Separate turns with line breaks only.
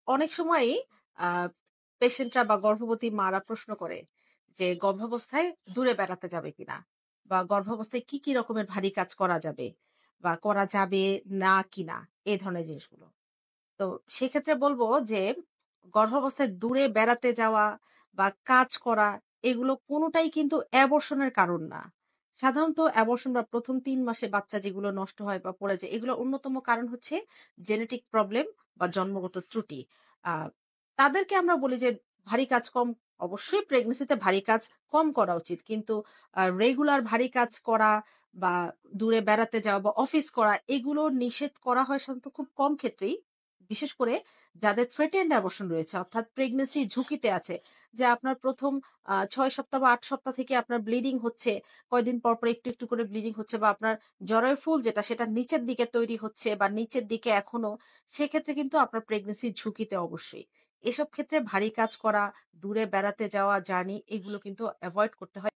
অনেক সময়ই আ পেশেন্টরা বা গর্ভবতী মারা প্রশ্ন করে যে, গর্ভাবস্থায় দূরে বেড়াতে যাবে কিনা? বা গর্ভাবস্থায় কি রকমের ভারী কাজ করা যাবে? বা করা যাবে না কিনা? এ ধরনের জিনিসগুলো। তো সেক্ষেত্রে বলব যে, গর্ভাবস্থায় দূরে বেড়াতে যাওয়া বা কাজ করা এগুলো কোনটাই কিন্তু অ্যাবরশন এর কারণ না। সাধারণত অ্যাবরশন বা ১ম ৩ মাসে বাচ্চা যেগুলো নষ্ট হয় বা পড়ে যায় এগুলোর অন্যতম কারণ হচ্ছে জেনেটিক প্রবলেম বা জন্মগত ত্রুটি। আ তাদেরকে আমরা বলি যে ভারী কাজ কম অবশ্যই প্রেগন্যান্সিতে ভারী কাজ কম করা উচিত। কিন্তু রেগুলার ভারী কাজ করা বা দূরে বেড়াতে যাওয়া বা অফিস করা এগুলো নিষেধ করা হয় সাধারণত খুব কম ক্ষেত্রেই। বিশেষ করে যাদের থ্রেটেন্ড অ্যাবরশন রয়েছে অর্থাৎ প্রেগন্যান্সি ঝুঁকিতে আছে। যে আপনার ১ম ৬ সপ্তাহ বা ৮ সপ্তাহ থেকে আপনার ব্লিডিং হচ্ছে। কয়দিন পর একটু করে ব্লিডিং হচ্ছে বা আপনার জরায়ু ফুল যেটা সেটা নিচের দিকে তৈরি হচ্ছে বা নিচের দিকে এখনো, সেক্ষেত্রে কিন্তু আপনার প্রেগন্যান্সি ঝুঁকিতে অবশ্যই। এসব ক্ষেত্রে ভারী কাজ করা, দূরে বেড়াতে যাওয়া, জার্নি এগুলো কিন্তু এভয়েড করতে হয়।